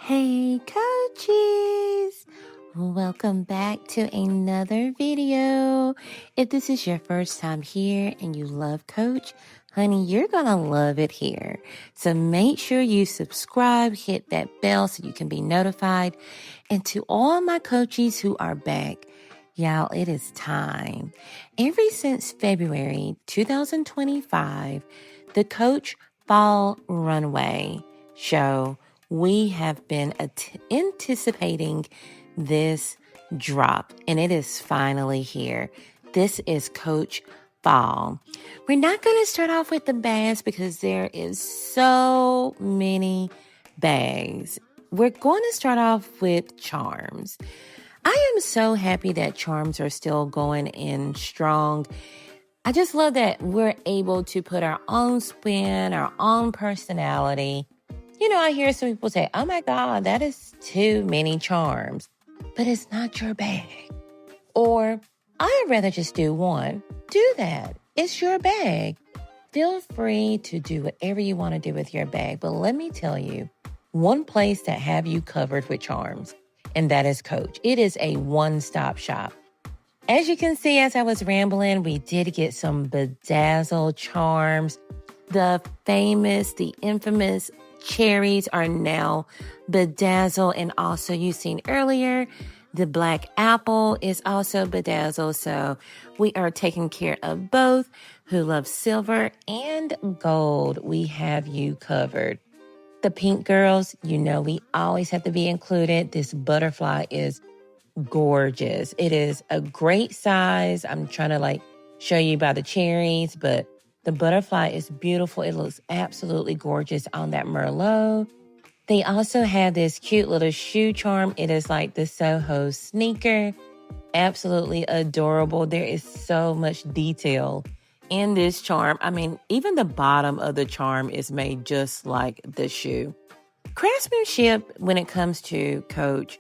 Hey coaches! Welcome back to another video. If this is your first time here and you love Coach, honey, you're gonna love it here. So make sure you subscribe, hit that bell so you can be notified. And to all my coaches who are back, y'all, it is time. Ever since February 2025, the Coach Fall Runway show, we have been anticipating this drop, and it is finally here. This is Coach Fall. We're not going to start off with the bags because there is so many bags. We're going to start off with charms. I am so happy that charms are still going in strong. I just love that we're able to put our own spin, our own personality. You know, I hear some people say, oh my God, that is too many charms, but it's not your bag. Or I'd rather just do one. Do that. It's your bag. Feel free to do whatever you want to do with your bag. But let me tell you, one place that have you covered with charms, and that is Coach. It is a one-stop shop. As you can see, as I was rambling, we did get some bedazzled charms. The famous, the infamous cherries are now bedazzled, and also you've seen earlier, the black apple is also bedazzled. So we are taking care of both. Who love silver and gold, we have you covered. The pink girls, you know we always have to be included. This butterfly is gorgeous. It is a great size. I'm trying to show you by the cherries, but the butterfly is beautiful. It looks absolutely gorgeous on that Merlot. They also have this cute little shoe charm. It is like the Soho sneaker. Absolutely adorable. There is so much detail in this charm. I mean, even the bottom of the charm is made just like the shoe. Craftsmanship when it comes to Coach,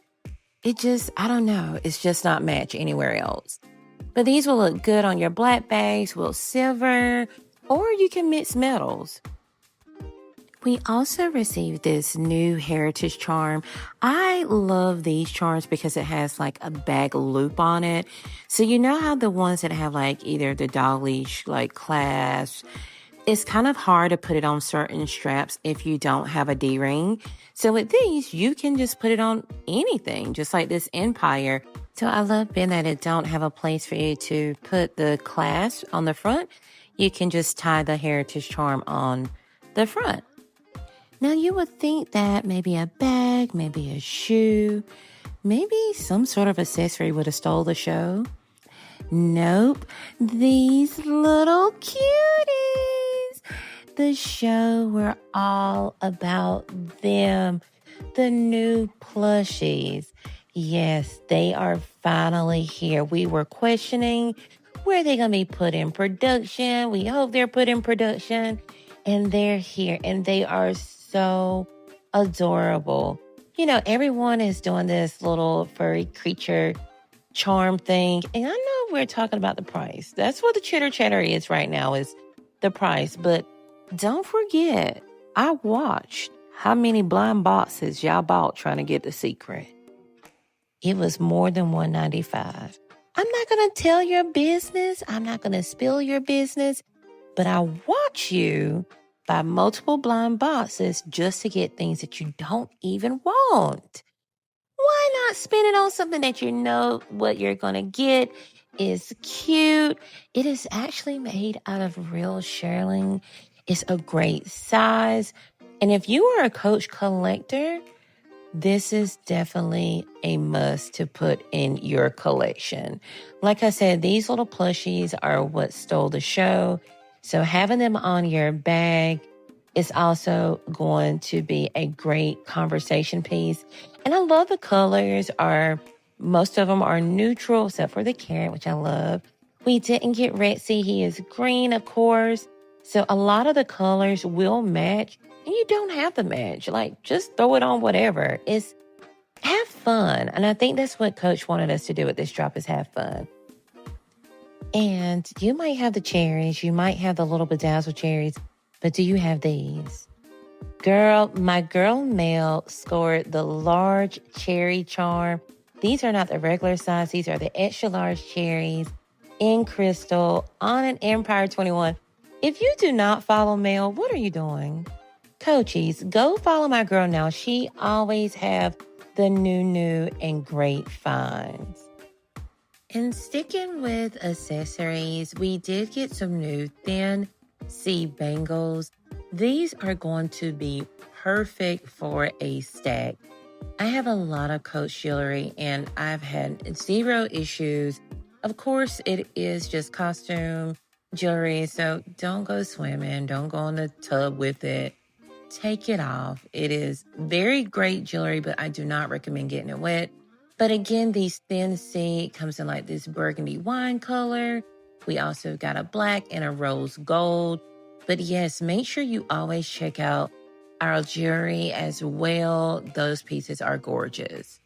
I don't know. It's just not matched anywhere else. But these will look good on your black bags, will silver, or you can mix metals. We also received this new heritage charm. I love these charms because it has like a bag loop on it. So you know how the ones that have either the dog leash, clasp, it's kind of hard to put it on certain straps if you don't have a D-ring. So with these, you can just put it on anything, just like this Empire. So I love being that it don't have a place for you to put the clasp on the front. You can just tie the heritage charm on the front. Now you would think that maybe a bag, maybe a shoe, maybe some sort of accessory would have stole the show. Nope, these little cuties. The show were all about them. The new plushies. Yes, they are finally here. We were questioning where they're going to be put in production. We hope they're put in production. And they're here. And they are so adorable. You know, everyone is doing this little furry creature charm thing. And I know we're talking about the price. That's what the chitter chatter is right now, is the price. But don't forget, I watched how many blind boxes y'all bought trying to get the secret. It was more than $195. I'm not going to tell your business. I'm not going to spill your business. But I watch you buy multiple blind boxes just to get things that you don't even want. Why not spend it on something that you know what you're going to get is cute? It is actually made out of real shearling. It's a great size. And if you are a Coach collector, this is definitely a must to put in your collection. Like I said, these little plushies are what stole the show. So having them on your bag is also going to be a great conversation piece. And I love the colors. Most of them are neutral except for the carrot, which I love. We didn't get Rexy. He is green, of course. So a lot of the colors will match. And you don't have to match. Just throw it on whatever. Have fun. And I think that's what Coach wanted us to do with this drop, is have fun. And you might have the cherries. You might have the little bedazzled cherries. But do you have these? Girl, my girl Mel scored the large cherry charm. These are not the regular size. These are the extra large cherries in crystal on an Empire 21. If you do not follow Mel, what are you doing? Coachies, go follow my girl now. She always have the new and great finds. And sticking with accessories, we did get some new thin C bangles. These are going to be perfect for a stack. I have a lot of Coach jewelry and I've had zero issues. Of course, it is just costume jewelry, so don't go swimming, don't go in the tub with it. Take it off. It is very great jewelry, but I do not recommend getting it wet. But again, these thin C comes in like this burgundy wine color. We also got a black and a rose gold. But yes, make sure you always check out our jewelry as well. Those pieces are gorgeous.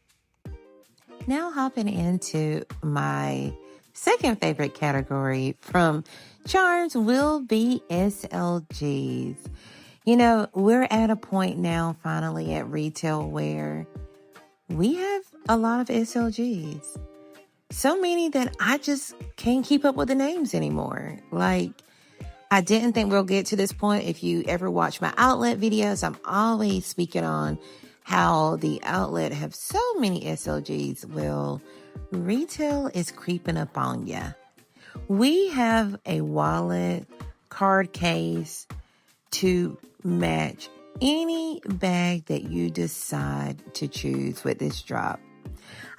Now hopping into my second favorite category from charms will be SLGs. You know, we're at a point now finally at retail where we have a lot of SLGs. So many that I just can't keep up with the names anymore. Like, I didn't think we'll get to this point. If you ever watch my outlet videos, I'm always speaking on how the outlet have so many SLGs. Well, retail is creeping up on ya. We have a wallet, card case to match any bag that you decide to choose with this drop.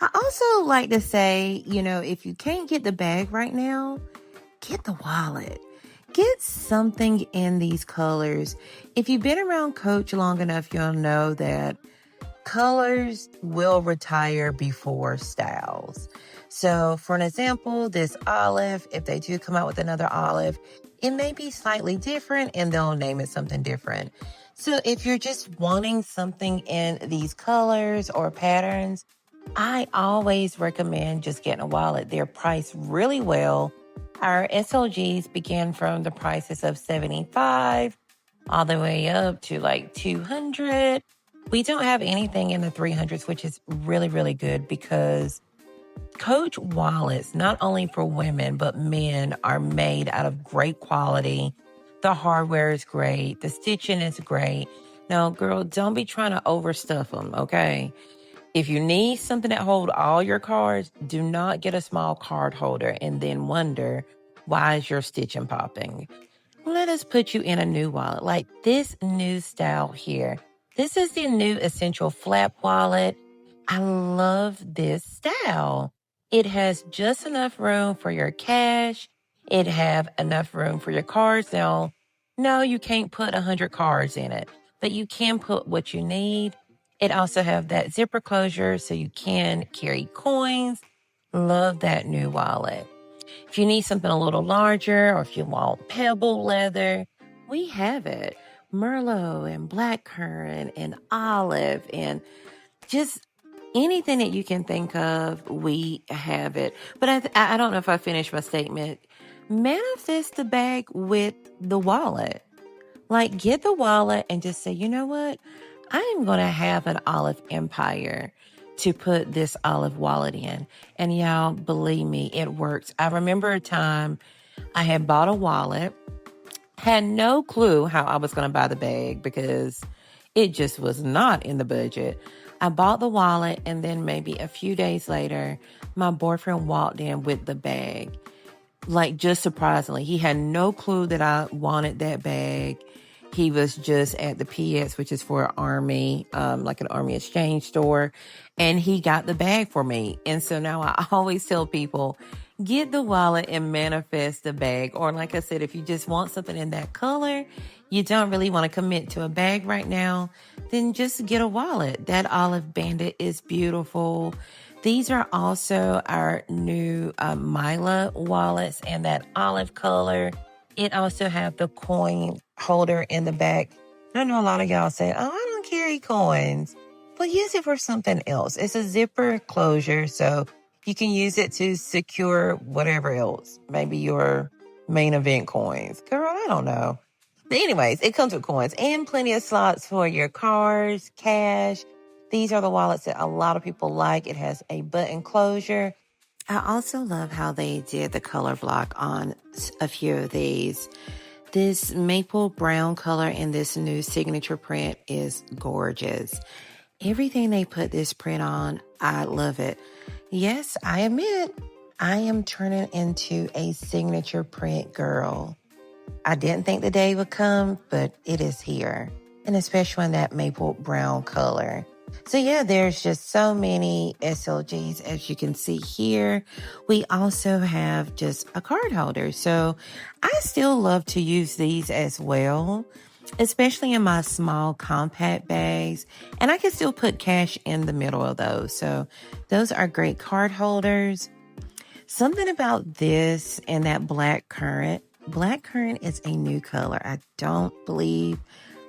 I also like to say, you know, if you can't get the bag right now, get the wallet. Get something in these colors. If you've been around Coach long enough, you'll know that colors will retire before styles. So for an example, this olive, if they do come out with another olive, it may be slightly different and they'll name it something different. So if you're just wanting something in these colors or patterns, I always recommend just getting a wallet. They're priced really well. Our SLGs begin from the prices of $75 all the way up to like $200. We don't have anything in the 300s, which is really, really good because Coach wallets, not only for women, but men, are made out of great quality. The hardware is great. The stitching is great. Now, girl, don't be trying to overstuff them, okay? If you need something that holds all your cards, do not get a small card holder and then wonder, why is your stitching popping? Let us put you in a new wallet, like this new style here. This is the new Essential Flap wallet. I love this style. It has just enough room for your cash. It have enough room for your cards. Now, no, you can't put 100 cards in it, but you can put what you need. It also have that zipper closure so you can carry coins. Love that new wallet. If you need something a little larger or if you want pebble leather, we have it. Merlot and blackcurrant and olive and just anything that you can think of, we have it. But I don't know if I finished my statement. Manifest the bag with the wallet. Like, get the wallet and just say, you know what? I am going to have an olive empire to put this olive wallet in. And y'all, believe me, it works. I remember a time I had bought a wallet, had no clue how I was going to buy the bag because it just was not in the budget. I bought the wallet, and then maybe a few days later, my boyfriend walked in with the bag. Like, just surprisingly, he had no clue that I wanted that bag. He was just at the PX, which is for an army, like an army exchange store. And he got the bag for me. And so now I always tell people, get the wallet and manifest the bag. Or like I said, if you just want something in that color, you don't really want to commit to a bag right now, then just get a wallet. That olive bandit is beautiful. These are also our new Mila wallets and that olive color. It also have the coin holder in the back. I know a lot of y'all say, oh, I don't carry coins. Well, use it for something else. It's a zipper closure, so you can use it to secure whatever else. Maybe your main event coins. Girl, I don't know. But anyways, it comes with coins and plenty of slots for your cards, cash. These are the wallets that a lot of people like. It has a button closure. I also love how they did the color block on a few of these. This maple brown color in this new signature print is gorgeous. Everything they put this print on, I love it. Yes, I admit, I am turning into a signature print girl. I didn't think the day would come, but it is here. And especially in that maple brown color. So yeah, there's just so many SLGs as you can see here. We also have just a card holder. So I still love to use these as well, especially in my small compact bags. And I can still put cash in the middle of those. So those are great card holders. Something about this and that black currant. Black currant is a new color. I don't believe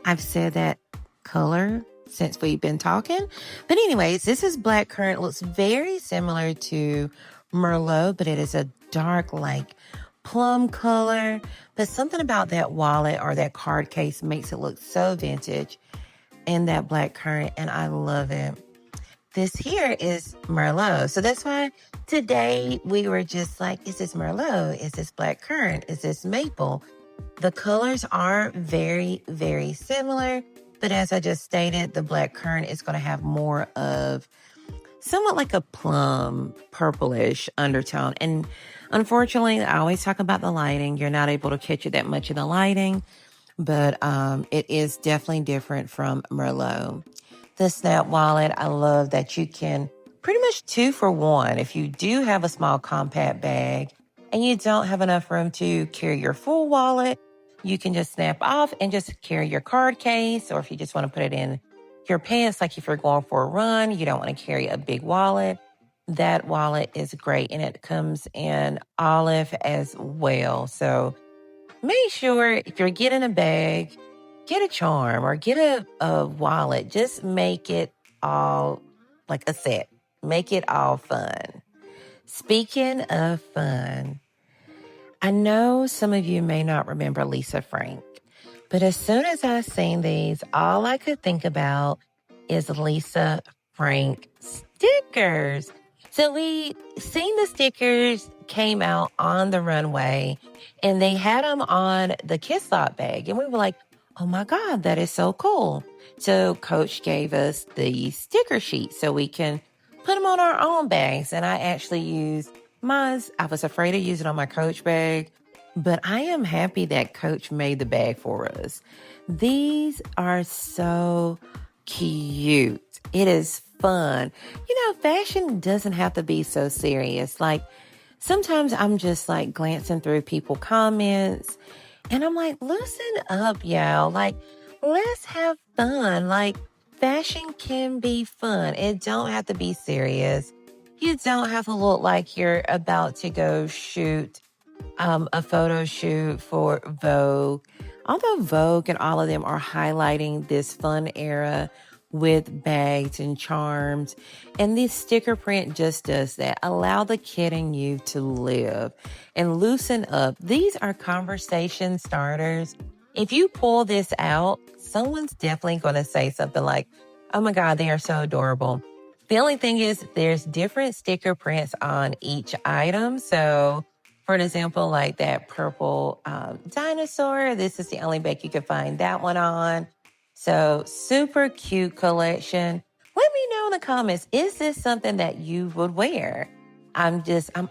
I've said that color since we've been talking. But anyways, this is black currant. Looks very similar to Merlot, but it is a dark, like plum color. But something about that wallet or that card case makes it look so vintage in that black currant, and I love it. This here is Merlot. So that's why today we were just like, is this Merlot? Is this black currant? Is this maple? The colors are very, very similar. But as I just stated, the black currant is going to have more of somewhat like a plum, purplish undertone. And unfortunately, I always talk about the lighting. You're not able to catch it that much in the lighting. But it is definitely different from Merlot. The Snap wallet, I love that you can pretty much 2 for 1. If you do have a small compact bag and you don't have enough room to carry your full wallet, you can just snap off and just carry your card case. Or if you just want to put it in your pants, like if you're going for a run, you don't want to carry a big wallet, that wallet is great. And it comes in olive as well. So make sure if you're getting a bag, get a charm or get a wallet. Just make it all like a set. Make it all fun. Speaking of fun, I know some of you may not remember Lisa Frank, but as soon as I seen these, all I could think about is Lisa Frank stickers. So we seen the stickers came out on the runway and they had them on the Kiss Lot bag. And we were like, oh my God, that is so cool. So Coach gave us the sticker sheet so we can put them on our own bags. And I actually used mine. I was afraid to use it on my Coach bag, but I am happy that Coach made the bag for us. These are so cute. It is fun. You know, fashion doesn't have to be so serious. Like sometimes I'm just like glancing through people's comments and I'm like, loosen up, y'all. Like, let's have fun. Like, fashion can be fun. It don't have to be serious. You don't have to look like you're about to go shoot a photo shoot for Vogue. Although Vogue and all of them are highlighting this fun era with bags and charms. And this sticker print just does that. Allow the kid in you to live and loosen up. These are conversation starters. If you pull this out, someone's definitely going to say something like, oh my God, they are so adorable. The only thing is there's different sticker prints on each item. So for an example, like that purple dinosaur, this is the only bag you can find that one on. So super cute collection. Let me know in the comments, is this something that you would wear? I'm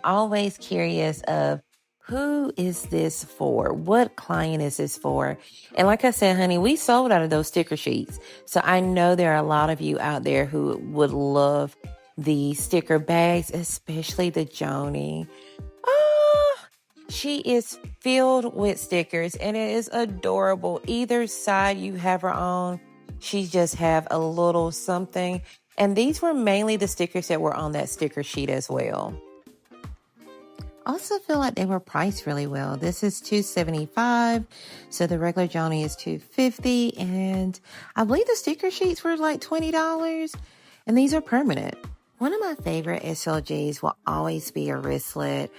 always curious of who is this for? What client is this for? And like I said, honey, we sold out of those sticker sheets. So I know there are a lot of you out there who would love the sticker bags, especially the Joni. Oh, she is filled with stickers and it is adorable. Either side you have her on, she just have a little something. And these were mainly the stickers that were on that sticker sheet as well. Also feel like they were priced really well. This is $275. So the regular Joni is $250. And I believe the sticker sheets were like $20. And these are permanent. One of my favorite SLGs will always be a wristlet.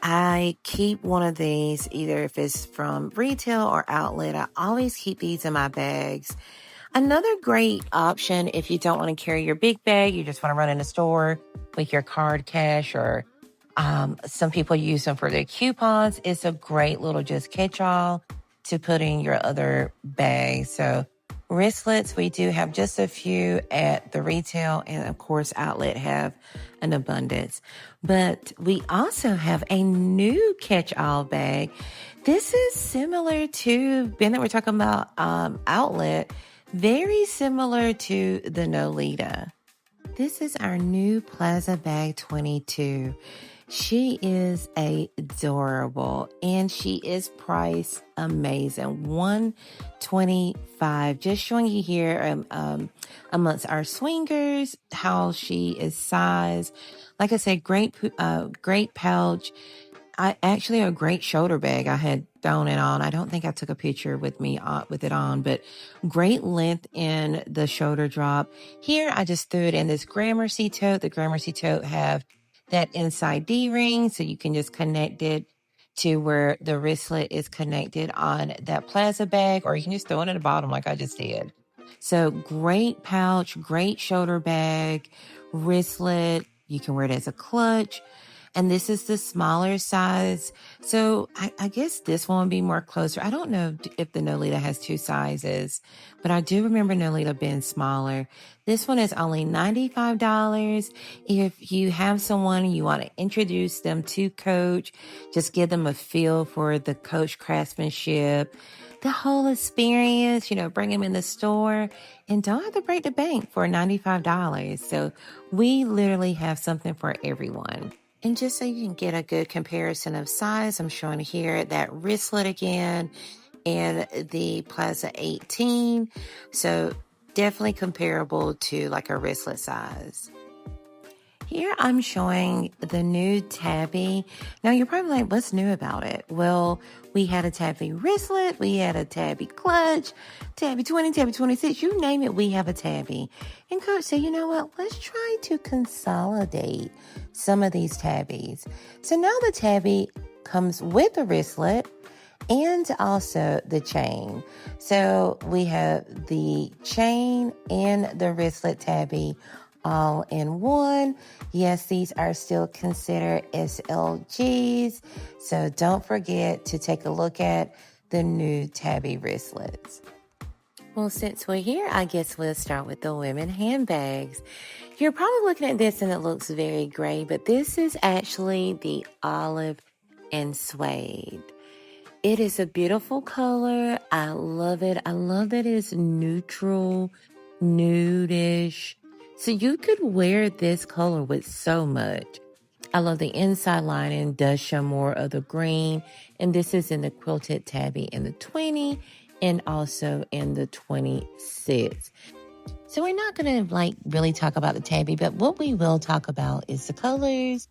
I keep one of these, either if it's from retail or outlet. I always keep these in my bags. Another great option if you don't want to carry your big bag, you just want to run in the store with your card cash, or some people use them for their coupons. It's a great little just catch-all to put in your other bag. So wristlets, we do have just a few at the retail, and of course outlet have an abundance. But we also have a new catch-all bag. This is similar to, Ben, that we're talking about outlet, very similar to the Nolita. This is our new Plaza bag 22. She is adorable, and she is priced amazing. $125. Just showing you here amongst our swingers how she is sized. Like I said, great pouch. Actually a great shoulder bag. I had thrown it on. I don't think I took a picture with it on, but great length in the shoulder drop. Here, I just threw it in this Gramercy tote. The Gramercy tote have that inside D-ring, so you can just connect it to where the wristlet is connected on that Plaza bag, or you can just throw it in the bottom like I just did. So great pouch, great shoulder bag, wristlet. You can wear it as a clutch. And this is the smaller size. So I guess this one would be more closer. I don't know if the Nolita has two sizes, but I do remember Nolita being smaller. This one is only $95. If you have someone you want to introduce them to Coach, just give them a feel for the Coach craftsmanship, the whole experience, bring them in the store, and don't have to break the bank for $95. So we literally have something for everyone. And just so you can get a good comparison of size, I'm showing here that wristlet again in the Plaza 18. So definitely comparable to like a wristlet size. Here I'm showing the new tabby. Now you're probably like, what's new about it? Well, we had a tabby wristlet, we had a tabby clutch, tabby 20, tabby 26, you name it, we have a tabby. And Coach said, you know what, let's try to consolidate some of these tabbies. So now the tabby comes with a wristlet and also the chain. So we have the chain and the wristlet tabby all in one. Yes, these are still considered SLGs, so don't forget to take a look at the new tabby wristlets. Well, since we're here, I guess we'll start with the women handbags. You're probably looking at this and it looks very gray, but this is actually the olive and suede. It is a beautiful color. I love it. I love that it's neutral, nudish. So you could wear this color with so much. I love the inside lining, does show more of the green. And this is in the quilted tabby in the 20 and also in the 26. So we're not going to really talk about the tabby, but what we will talk about is the colors,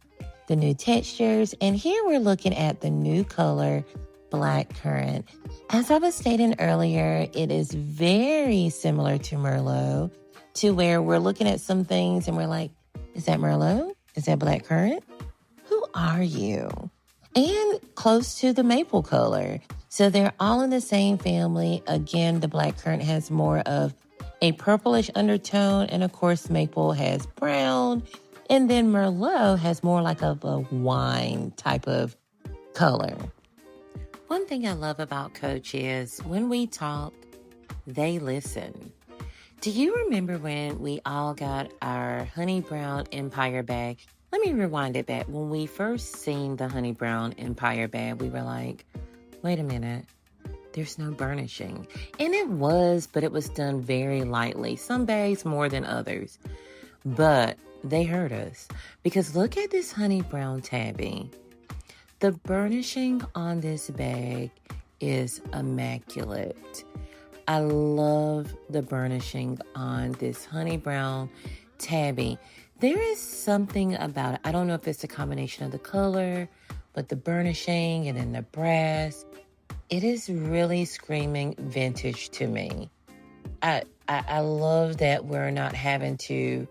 the new textures. And here we're looking at the new color, Black Currant. As I was stating earlier, it is very similar to Merlot, to where we're looking at some things and we're like, is that Merlot? Is that Black Currant? Who are you? And close to the maple color. So they're all in the same family. Again, the Black Currant has more of a purplish undertone. And of course, maple has brown. And then Merlot has more like of a wine type of color. One thing I love about Coach is when we talk, they listen. Do you remember when we all got our Honey Brown Empire bag? Let me rewind it back. When we first seen the Honey Brown Empire bag, we were like, wait a minute, there's no burnishing. And it was, but it was done very lightly. Some bags more than others. But they hurt us. Because look at this Honey Brown tabby. The burnishing on this bag is immaculate. I love the burnishing on this Honey Brown tabby. There is something about it. I don't know if it's a combination of the color, but the burnishing and then the brass, it is really screaming vintage to me. I love that we're not having to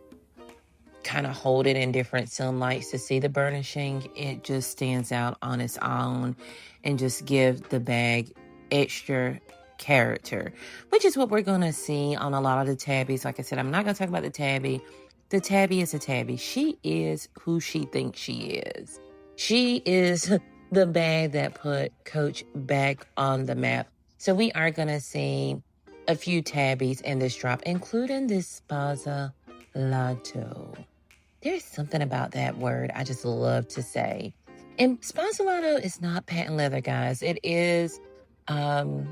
kind of hold it in different sunlights to see the burnishing, it just stands out on its own and just give the bag extra character, which is what we're going to see on a lot of the tabbies. Like I said, I'm not going to talk about the tabby. The tabby is a tabby. She is who she thinks she is. She is the bag that put Coach back on the map. So we are going to see a few tabbies in this drop, including this Plaza Lotto. There's something about that word I just love to say. And Sponsorato is not patent leather, guys. It is the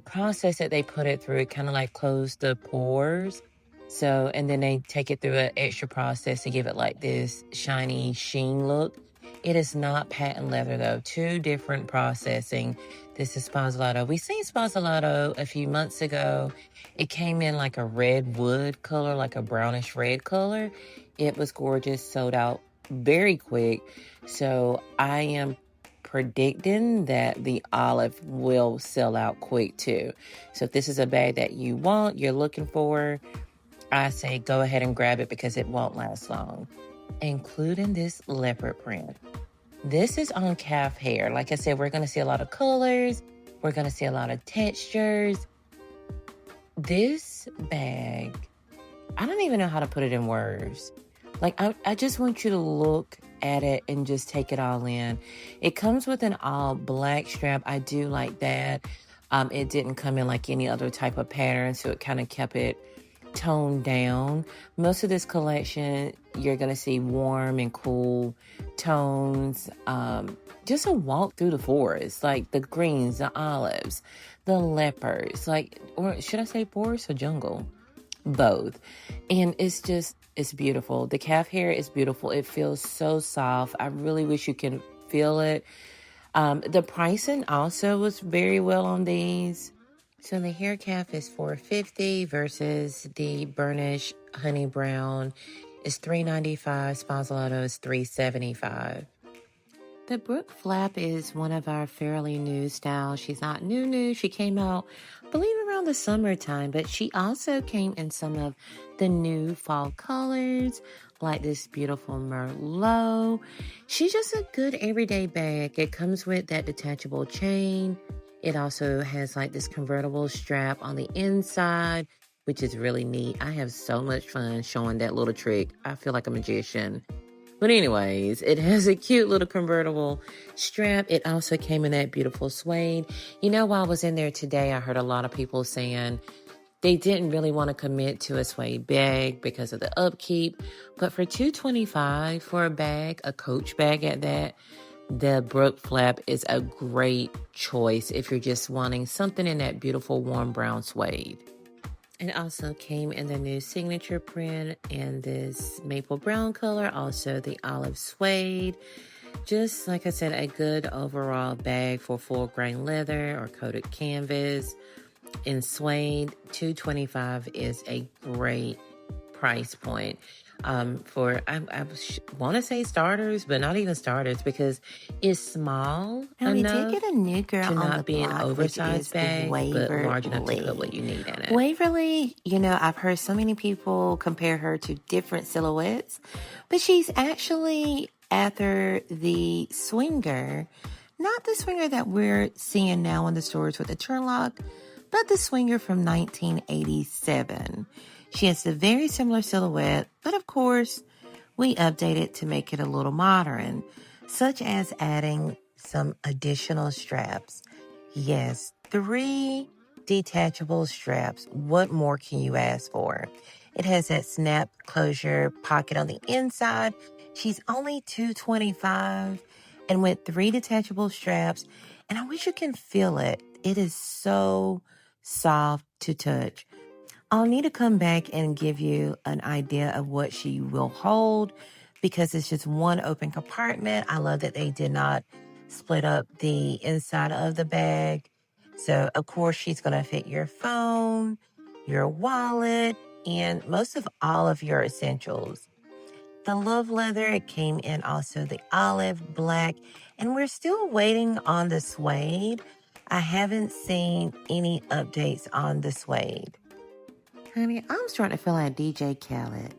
process that they put it through. It kind of like close the pores. So, and then they take it through an extra process to give it like this shiny sheen look. It is not patent leather though. Two different processing. This is Sponsorato. We seen Sponsorato a few months ago. It came in like a red wood color, like a brownish red color. It was gorgeous, sold out very quick. So I am predicting that the olive will sell out quick too. So if this is a bag that you want, you're looking for, I say go ahead and grab it because it won't last long. Including this leopard print. This is on calf hair. Like I said, we're going to see a lot of colors. We're going to see a lot of textures. This bag, I don't even know how to put it in words. Like, I just want you to look at it and just take it all in. It comes with an all black strap. I do like that. It didn't come in like any other type of pattern, so it kind of kept it toned down. Most of this collection, you're going to see warm and cool tones. Just a walk through the forest, like the greens, the olives, the leopards, like, or should I say forest or jungle? Both. And it's beautiful. The calf hair is beautiful. It feels so soft. I really wish you can feel it. The pricing also was very well on these. So the hair calf is $450 versus the burnish honey brown is $395. Sponsorato is $375. The Brook Flap is one of our fairly new styles. She's not new. She came out, I believe, around the summertime, but she also came in some of the new fall colors, like this beautiful Merlot. She's just a good everyday bag. It comes with that detachable chain. It also has like this convertible strap on the inside, which is really neat. I have so much fun showing that little trick. I feel like a magician. But anyways, it has a cute little convertible strap. It also came in that beautiful suede. You know, while I was in there today, I heard a lot of people saying they didn't really want to commit to a suede bag because of the upkeep. But for $225 for a bag, a Coach bag at that, the Brook Flap is a great choice if you're just wanting something in that beautiful warm brown suede. It also came in the new signature print in this maple brown color, also the olive suede. Just like I said, a good overall bag for full grain leather or coated canvas. In suede, $225 is a great price point. For I want to say starters, but not even starters because it's small And we enough did get a new girl to on not the be an block, oversized bag, but large enough to put what you need in it. Waverly, you know, I've heard so many people compare her to different silhouettes, but she's actually after the swinger, not the swinger that we're seeing now in the stores with the turnlock, but the swinger from 1987. She has a very similar silhouette, but of course, we updated to make it a little modern, such as adding some additional straps. Yes, 3 detachable straps. What more can you ask for? It has that snap closure pocket on the inside. She's only $225 and with 3 detachable straps. And I wish you can feel it. It is so soft to touch. I'll need to come back and give you an idea of what she will hold because it's just one open compartment. I love that they did not split up the inside of the bag. So, of course, she's going to fit your phone, your wallet, and most of all of your essentials. The love leather, it came in also the olive, black, and we're still waiting on the suede. I haven't seen any updates on the suede. Honey, I'm starting to feel like DJ Khaled.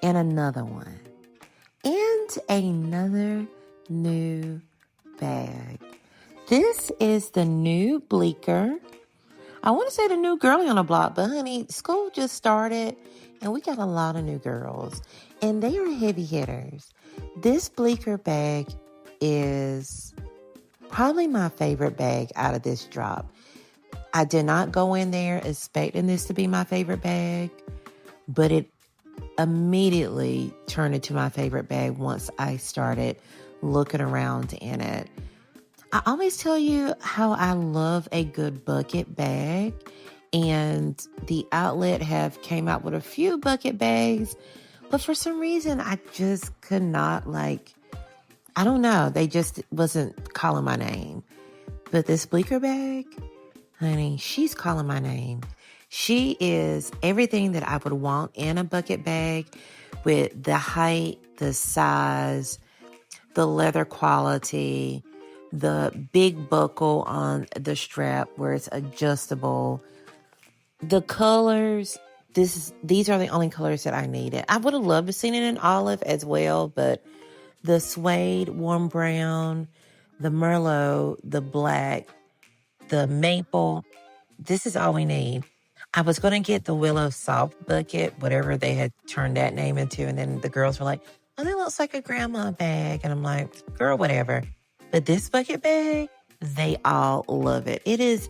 And another one. And another new bag. This is the new Bleecker. I want to say the new girlie on the block, but honey, school just started and we got a lot of new girls. And they are heavy hitters. This Bleecker bag is probably my favorite bag out of this drop. I did not go in there expecting this to be my favorite bag, but it immediately turned into my favorite bag once I started looking around in it. I always tell you how I love a good bucket bag, and the outlet have came out with a few bucket bags, but for some reason I just could not I don't know, they just wasn't calling my name. But this Bleecker bag, honey, she's calling my name. She is everything that I would want in a bucket bag, with the height, the size, the leather quality, the big buckle on the strap where it's adjustable. The colors, these are the only colors that I needed. I would have loved to seen it in olive as well, but the suede, warm brown, the Merlot, the black, the maple, this is all we need. I was going to get the Willow Soft bucket, whatever they had turned that name into. And then the girls were like, oh, that looks like a grandma bag. And I'm like, girl, whatever. But this bucket bag, they all love it. It is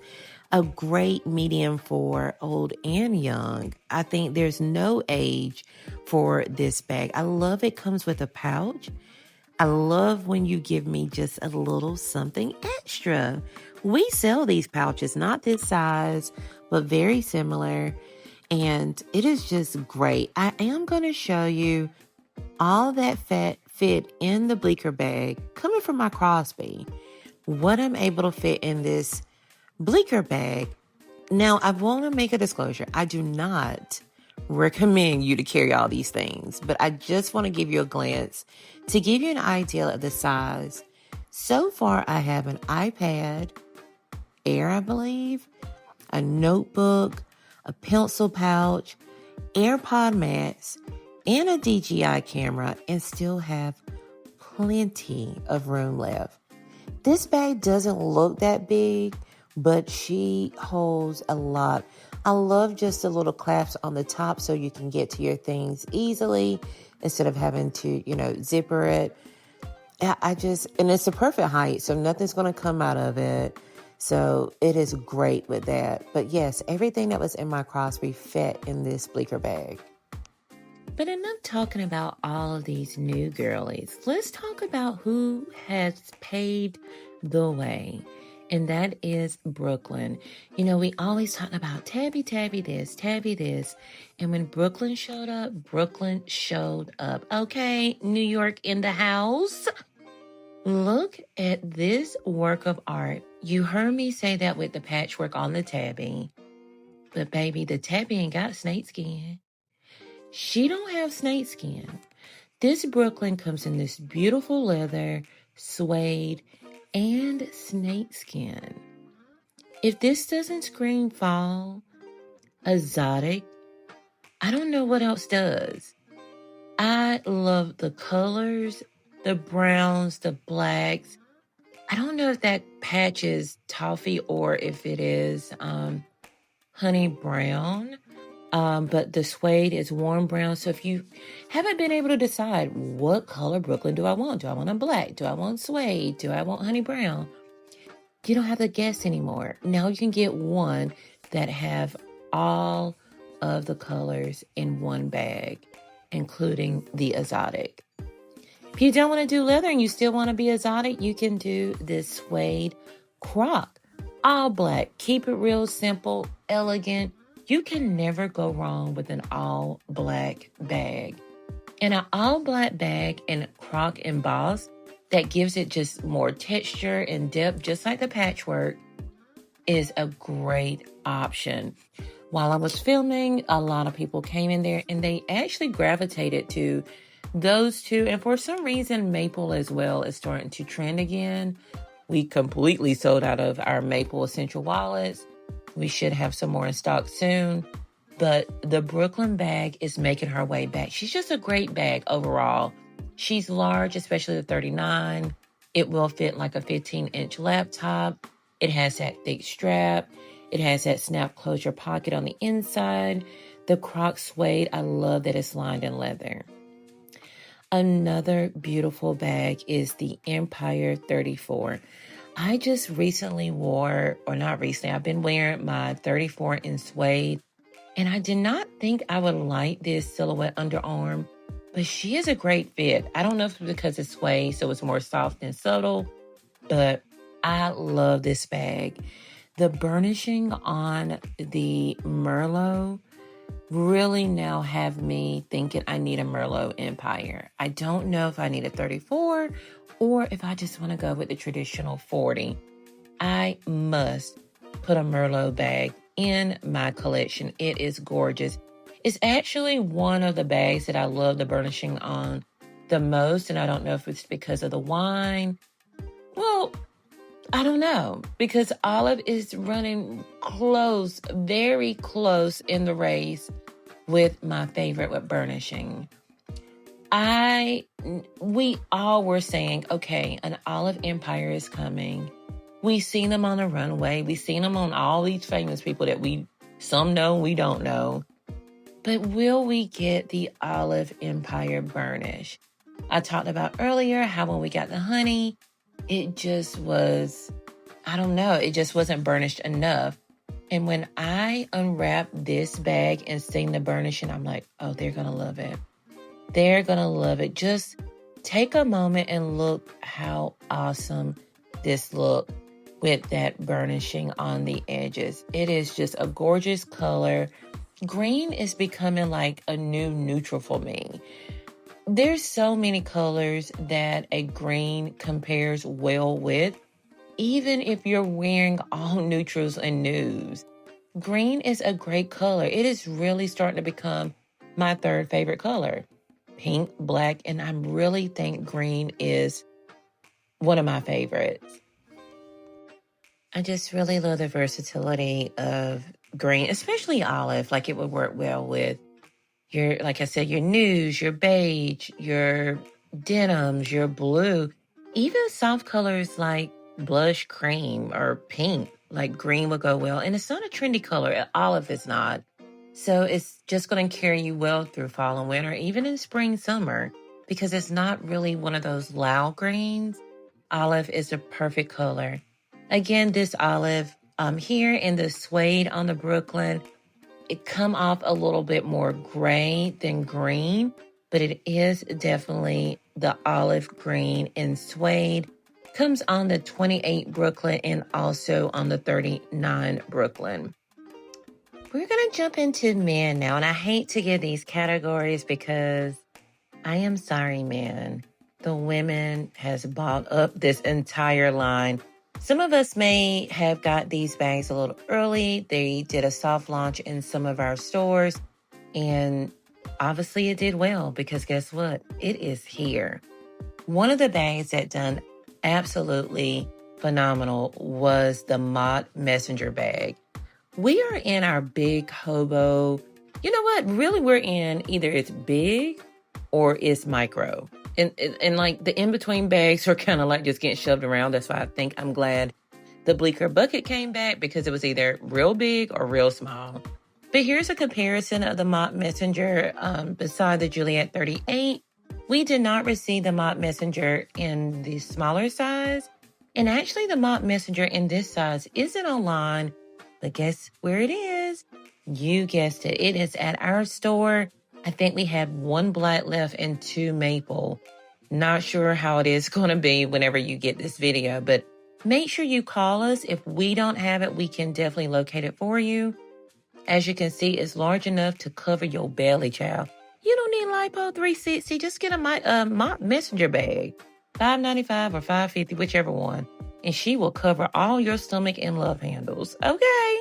a great medium for old and young. I think there's no age for this bag. I love it comes with a pouch. I love when you give me just a little something extra. We sell these pouches, not this size, but very similar. And it is just great. I am going to show you all that fit in the Bleecker bag coming from my Crosby. What I'm able to fit in this Bleecker bag. Now, I want to make a disclosure. I do not recommend you to carry all these things, but I just want to give you a glance to give you an idea of the size. So far, I have an iPad Air, I believe, a notebook, a pencil pouch, AirPod mats, and a DJI camera, and still have plenty of room left. This bag doesn't look that big, but she holds a lot. I love just the little clasps on the top so you can get to your things easily instead of having to, zipper it. And it's the perfect height, so nothing's going to come out of it. So it is great with that. But yes, everything that was in my Crosby fit in this Bleecker bag. But enough talking about all of these new girlies. Let's talk about who has paved the way. And that is Brooklyn. We always talk about Tabby this, Tabby this. And when Brooklyn showed up. Okay, New York in the house. Look at this work of art. You heard me say that with the patchwork on the tabby. But baby, the tabby ain't got snake skin. She don't have snake skin. This Brooklyn comes in this beautiful leather, suede, and snake skin. If this doesn't scream fall, exotic, I don't know what else does. I love the colors, the browns, the blacks. I don't know if that patch is toffee or if it is honey brown. But the suede is warm brown. So if you haven't been able to decide what color Brooklyn do I want? Do I want a black? Do I want suede? Do I want honey brown? You don't have to guess anymore. Now you can get one that have all of the colors in one bag, including the exotic. If you don't want to do leather and you still want to be exotic, you can do this suede croc. All black. Keep it real simple, elegant. You can never go wrong with an all black bag. And an all black bag in croc emboss that gives it just more texture and depth, just like the patchwork, is a great option. While I was filming, a lot of people came in there and they actually gravitated to those two. And for some reason, maple as well is starting to trend again. We completely sold out of our maple essential wallets. We should have some more in stock soon. but the Brooklyn bag is making her way back. She's just a great bag overall. She's large, especially the 39. It will fit like a 15-inch laptop. It has that thick strap. It has that snap closure pocket on the inside. The croc suede, I love that it's lined in leather. Another beautiful bag is the Empire 34. I just recently wore, or not recently, I've been wearing my 34 in suede, and I did not think I would like this silhouette underarm, but she is a great fit. I don't know if it's because it's suede, so it's more soft and subtle, but I love this bag. The burnishing on the Merlot really now have me thinking I need a Merlot Empire. I don't know if I need a 34 or if I just want to go with the traditional 40. I must put a Merlot bag in my collection. It is gorgeous. It's actually one of the bags that I love the burnishing on the most, and I don't know if it's because of the wine. Well, I don't know, because Olive is running close, very close in the race with my favorite with burnishing. We all were saying, okay, an Olive Empire is coming. We've seen them on the runway. We've seen them on all these famous people that some know, we don't know. But will we get the Olive Empire burnish? I talked about earlier how when we got the honey, it just was, I don't know, it just wasn't burnished enough. And when I unwrapped this bag and seen the burnishing, I'm like, oh, they're going to love it. They're going to love it. Just take a moment and look how awesome this look with that burnishing on the edges. It is just a gorgeous color. Green is becoming like a new neutral for me. There's so many colors that a green compares well with. Even if you're wearing all neutrals and nudes, green is a great color. It is really starting to become my third favorite color. Pink, black, and I really think green is one of my favorites. I just really love the versatility of green, especially olive. Like it would work well with your, like I said, your nudes, your beige, your denims, your blue, even soft colors like blush cream or pink, like green would go well. And it's not a trendy color. Olive is not. So it's just going to carry you well through fall and winter, even in spring, summer, because it's not really one of those loud greens. Olive is a perfect color. Again, this olive here in the suede on the Brooklyn, it come off a little bit more gray than green, but it is definitely the olive green in suede. Comes on the 28 Brooklyn and also on the 39 Brooklyn. We're going to jump into men now, and I hate to give these categories because I am sorry, men. The women has bought up this entire line. Some of us may have got these bags a little early. They did a soft launch in some of our stores, and obviously it did well because guess what? It is here. One of the bags that done absolutely phenomenal was the Mott Messenger bag. We are in our big hobo. You know what? Really, we're in either it's big or it's micro. And like the in-between bags are kind of like just getting shoved around. That's why I think I'm glad the Bleecker bucket came back because it was either real big or real small. But here's a comparison of the Mott Messenger beside the Juliet 38. We did not receive the Mott Messenger in the smaller size. And actually the Mott Messenger in this size isn't online. But guess where it is? You guessed it. It is at our store. I think we have one black left and two maple. Not sure how it is going to be whenever you get this video, but make sure you call us. If we don't have it, we can definitely locate it for you. As you can see, it's large enough to cover your belly, child. You don't need Lipo 360. Just get a Mott Messenger bag. $5.95 or $5.50, whichever one. And she will cover all your stomach and love handles. Okay.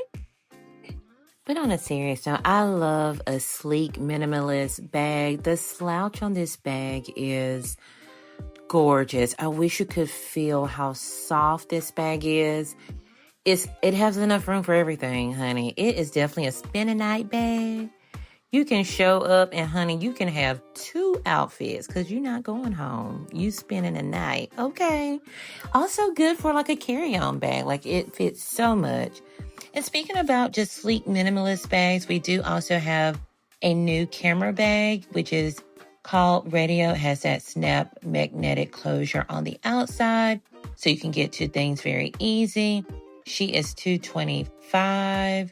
But on a serious note, I love a sleek minimalist bag. The slouch on this bag is gorgeous. I wish you could feel how soft this bag is. it has enough room for everything, honey. It is definitely a spend a night bag. You can show up and, honey, you can have 2 outfits because you're not going home. You spending a night. Okay. Also good for like a carry-on bag. Like it fits so much. And speaking about just sleek minimalist bags, we do also have a new camera bag, which is called Radio. It has that snap magnetic closure on the outside, so you can get to things very easy. She is $225.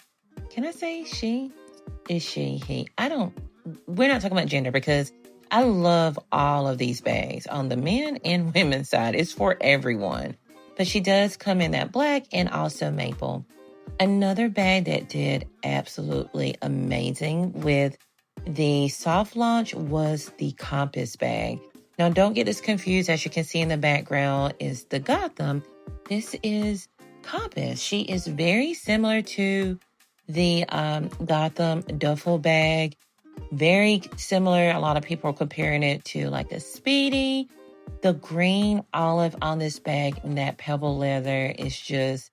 Can I say she? Is she, he? We're not talking about gender because I love all of these bags on the men and women's side. It's for everyone. But she does come in that black and also maple. Another bag that did absolutely amazing with the soft launch was the Compass bag. Now, don't get this confused. As you can see in the background is the Gotham. This is Compass. She is very similar to the Gotham duffel bag. Very similar. A lot of people are comparing it to like the Speedy. The green olive on this bag and that pebble leather is just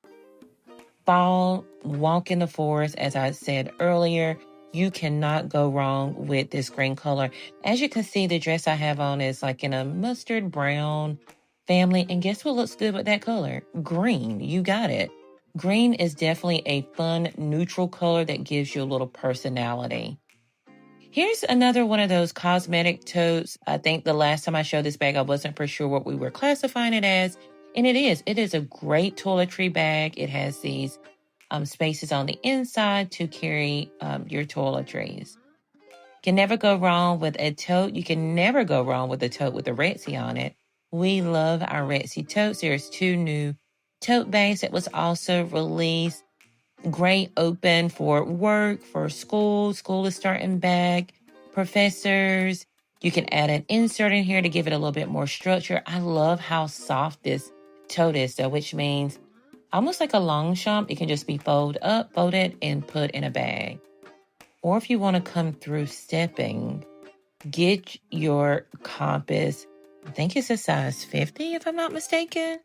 fall, walk in the forest. As I said earlier, you cannot go wrong with this green color. As you can see, the dress I have on is like in a mustard brown family. And guess what looks good with that color? Green. You got it. Green is definitely a fun, neutral color that gives you a little personality. Here's another one of those cosmetic totes. I think the last time I showed this bag, I wasn't for sure what we were classifying it as. And it is. It is a great toiletry bag. It has these spaces on the inside to carry your toiletries. Can never go wrong with a tote. You can never go wrong with a tote with a Retsy on it. We love our Retsy totes. There's 2 new tote bags that was also released. Great open for work, for school. School is starting back. Professors. You can add an insert in here to give it a little bit more structure. I love how soft this tote is, though, which means almost like a Longchamp. It can just be folded, and put in a bag. Or if you want to come through stepping, get your Compass. I think it's a size 50, if I'm not mistaken.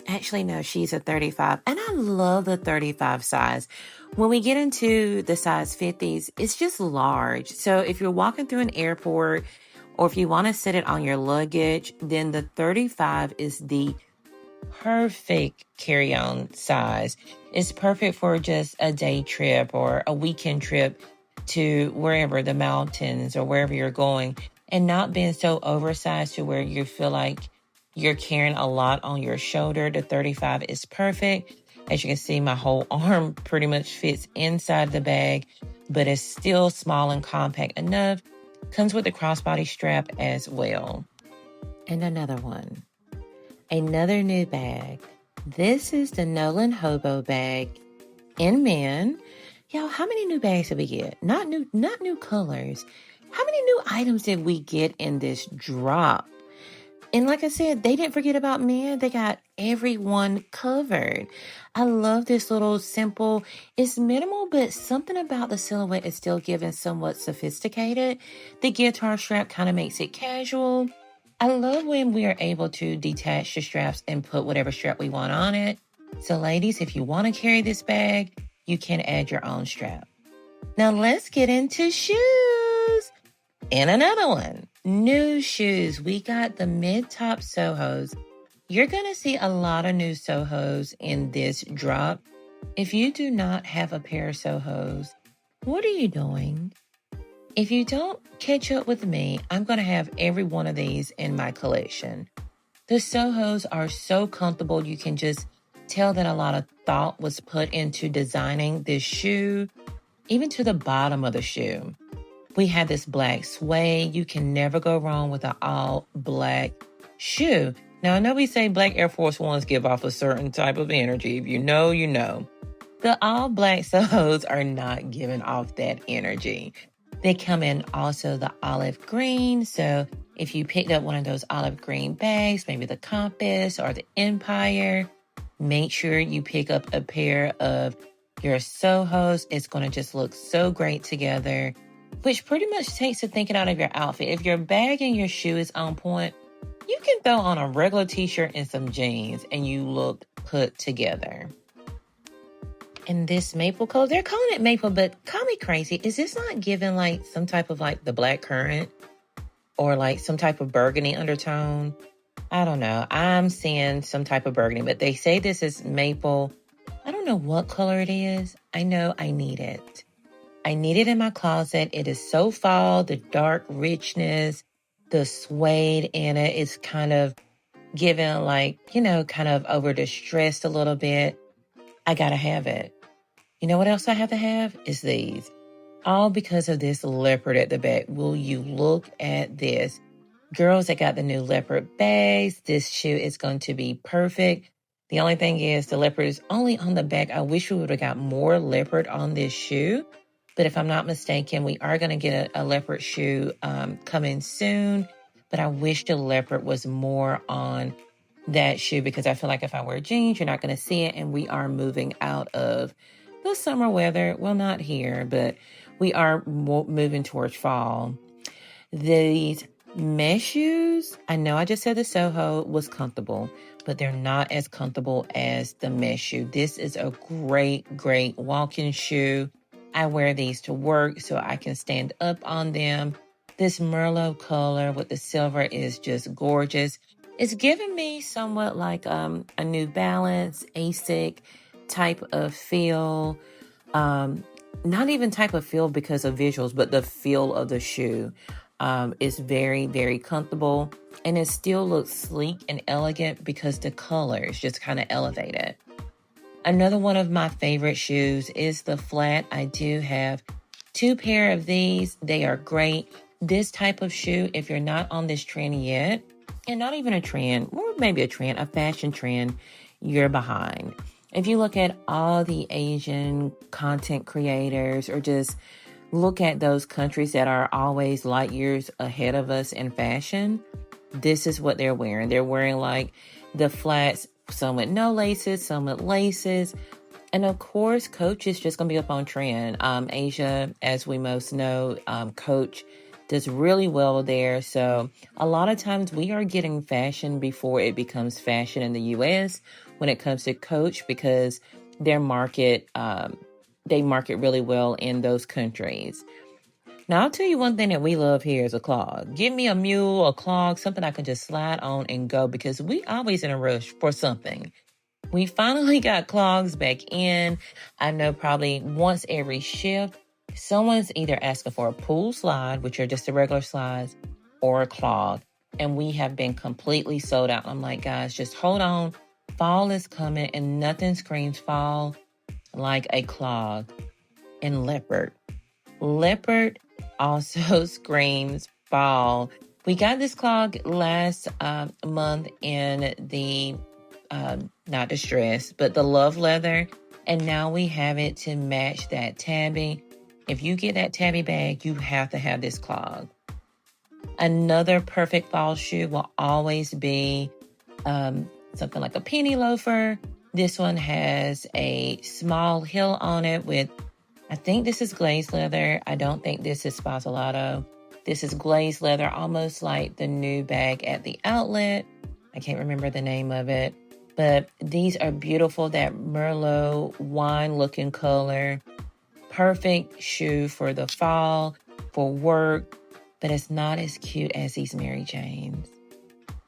Actually, no, she's a 35. And I love the 35 size. When we get into the size 50s, it's just large. So if you're walking through an airport or if you want to set it on your luggage, then the 35 is the perfect carry-on size. It's perfect for just a day trip or a weekend trip to wherever, the mountains or wherever you're going, and not being so oversized to where you feel like you're carrying a lot on your shoulder. The 35 is perfect. As you can see, my whole arm pretty much fits inside the bag, but it's still small and compact enough. Comes with a crossbody strap as well. And another one. Another new bag. This is the Nolan Hobo bag in men. Y'all, how many new bags did we get? Not new colors. How many new items did we get in this drop? And like I said, they didn't forget about men. They got everyone covered. I love this little simple, it's minimal, but something about the silhouette is still giving somewhat sophisticated. The guitar strap kind of makes it casual. I love when we are able to detach the straps and put whatever strap we want on it. So ladies, if you want to carry this bag, you can add your own strap. Now let's get into shoes. And another one. New shoes. We got the mid-top Sohos. You're going to see a lot of new Sohos in this drop. If you do not have a pair of Sohos, what are you doing? If you don't catch up with me, I'm going to have every one of these in my collection. The Sohos are so comfortable. You can just tell that a lot of thought was put into designing this shoe, even to the bottom of the shoe. We have this black suede. You can never go wrong with an all black shoe. Now, I know we say black Air Force Ones give off a certain type of energy. If you know, you know. The all black Sohos are not giving off that energy. They come in also the olive green. So if you picked up one of those olive green bags, maybe the Compass or the Empire, make sure you pick up a pair of your Sohos. It's going to just look so great together, which pretty much takes the thinking out of your outfit. If your bag and your shoe is on point, you can throw on a regular t-shirt and some jeans and you look put together. And this maple color, they're calling it maple, but call me crazy. Is this not giving like some type of like the black currant or like some type of burgundy undertone? I don't know. I'm seeing some type of burgundy, but they say this is maple. I don't know what color it is. I know I need it. I need it in my closet. It is so fall, the dark richness, the suede in it is kind of giving like, kind of over distressed a little bit. I gotta have it. You know what else I have to have? Is these. All because of this leopard at the back. Will you look at this? Girls that got the new leopard bags, this shoe is going to be perfect. The only thing is the leopard is only on the back. I wish we would have got more leopard on this shoe. But if I'm not mistaken, we are going to get a leopard shoe coming soon. But I wish the leopard was more on that shoe because I feel like if I wear jeans, you're not going to see it. And we are moving out of the summer weather. Well, not here, but we are moving towards fall. These mesh shoes, I know I just said the Soho was comfortable, but they're not as comfortable as the mesh shoe. This is a great, great walking shoe. I wear these to work so I can stand up on them. This Merlot color with the silver is just gorgeous. It's giving me somewhat like a New Balance, ASIC type of feel. Not even type of feel because of visuals, but the feel of the shoe. Is very, very comfortable, and it still looks sleek and elegant because the color is just kind of elevated. Another one of my favorite shoes is the flat. I do have 2 pair of these. They are great. This type of shoe, if you're not on this trend yet, and not even a trend, or maybe a trend, a fashion trend, you're behind. If you look at all the Asian content creators or just look at those countries that are always light years ahead of us in fashion, this is what they're wearing. They're wearing like the flats, some with no laces, some with laces. And of course, Coach is just going to be up on trend. Asia, as we most know, Coach does really well there. So a lot of times we are getting fashion before it becomes fashion in the US when it comes to Coach because their market, they market really well in those countries. Now, I'll tell you one thing that we love here is a clog. Give me a mule, a clog, something I can just slide on and go because we always in a rush for something. We finally got clogs back in. I know probably once every shift, someone's either asking for a pool slide, which are just the regular slides, or a clog. And we have been completely sold out. I'm like, guys, just hold on. Fall is coming and nothing screams fall like a clog. And leopard. Leopard also screams fall. We got this clog last month in the, not distress, but the love leather. And now we have it to match that tabby. If you get that tabby bag, you have to have this clog. Another perfect fall shoe will always be something like a penny loafer. This one has a small heel on it with, I think this is glazed leather. I don't think this is Spazolato. This is glazed leather, almost like the new bag at the outlet. I can't remember the name of it. But these are beautiful, that Merlot wine-looking color. Perfect shoe for the fall, for work, but it's not as cute as these Mary Janes.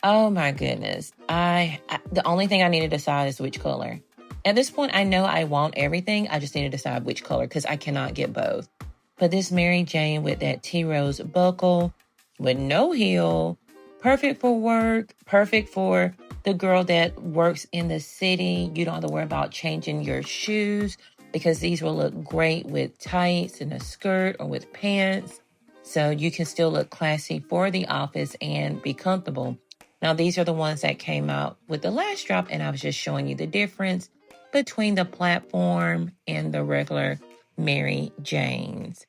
Oh my goodness. The only thing I need to decide is which color. At this point, I know I want everything. I just need to decide which color because I cannot get both. But this Mary Jane with that T-Rose buckle with no heel, perfect for work, perfect for the girl that works in the city. You don't have to worry about changing your shoes because these will look great with tights and a skirt or with pants. So you can still look classy for the office and be comfortable. Now, these are the ones that came out with the last drop, and I was just showing you the difference between the platform and the regular Mary Janes.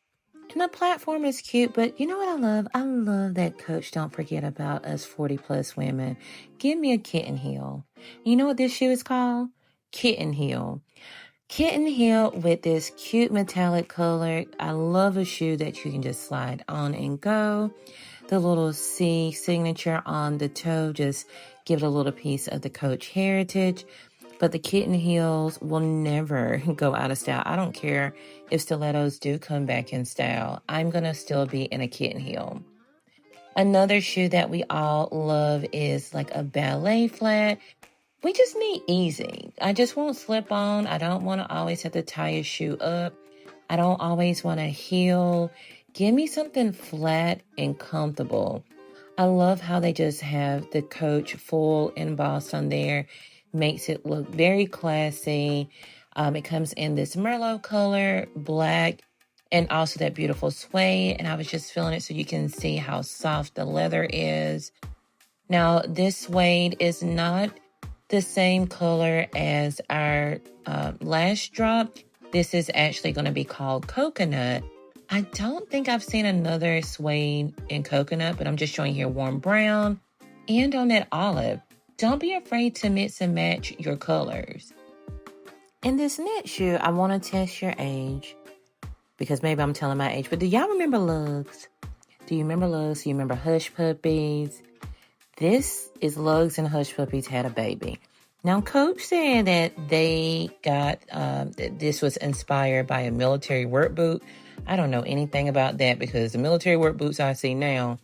And the platform is cute, but you know what I love? I love that Coach don't forget about us 40-plus women. Give me a kitten heel. You know what this shoe is called? Kitten heel. Kitten heel with this cute metallic color. I love a shoe that you can just slide on and go. The little C signature on the toe just give it a little piece of the Coach heritage. But the kitten heels will never go out of style. I don't care if stilettos do come back in style. I'm going to still be in a kitten heel. Another shoe that we all love is like a ballet flat. We just need easy. I just won't slip on. I don't want to always have to tie a shoe up. I don't always want to heel. Give me something flat and comfortable. I love how they just have the Coach full embossed on there. Makes it look very classy. It comes in this Merlot color, black, and also that beautiful suede. And I was just feeling it so you can see how soft the leather is. Now, this suede is not the same color as our last drop. This is actually going to be called coconut. I don't think I've seen another suede in coconut, but I'm just showing here warm brown and on that olive. Don't be afraid to mix and match your colors. In this next shoe, I want to test your age because maybe I'm telling my age, but do y'all remember Lugs? Do you remember Lugs? Do you remember Hush Puppies? This is Lugs and Hush Puppies had a baby. Now, Coach said that they got, that this was inspired by a military work boot. I don't know anything about that because the military work boots I see now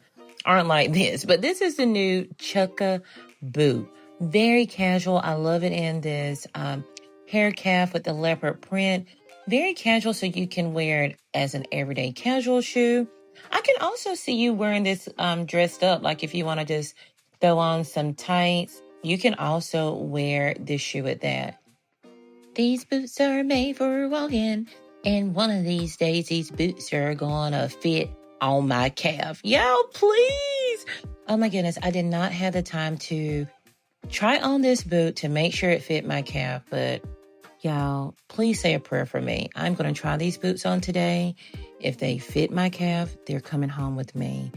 aren't like this. But this is the new Chukka boot. Very casual. I love it in this hair calf with the leopard print. Very casual, so you can wear it as an everyday casual shoe. I can also see you wearing this dressed up, like if you want to just throw on some tights. You can also wear this shoe with that. These boots are made for walking, and one of these days, these boots are gonna fit on my calf. Y'all, please! Oh my goodness, I did not have the time to try on this boot to make sure it fit my calf, but y'all, please say a prayer for me. I'm gonna try these boots on today. If they fit my calf, they're coming home with me.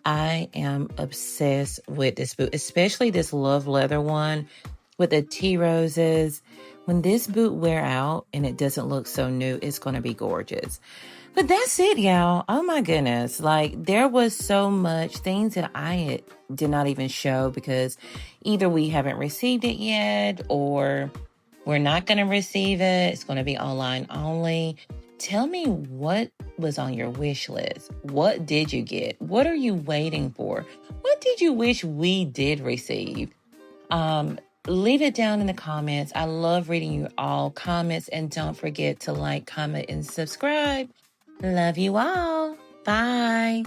I am obsessed with this boot, especially this love leather one with the tea roses. When this boot wear out and it doesn't look so new, it's going to be gorgeous. But that's it, y'all. Oh my goodness. Like, there was so much things that I did not even show because either we haven't received it yet or we're not going to receive it. It's going to be online only. Tell me what was on your wish list. What did you get? What are you waiting for? What did you wish we did receive? Leave it down in the comments. I love reading your all comments, and don't forget to like, comment, and subscribe. Love you all. Bye.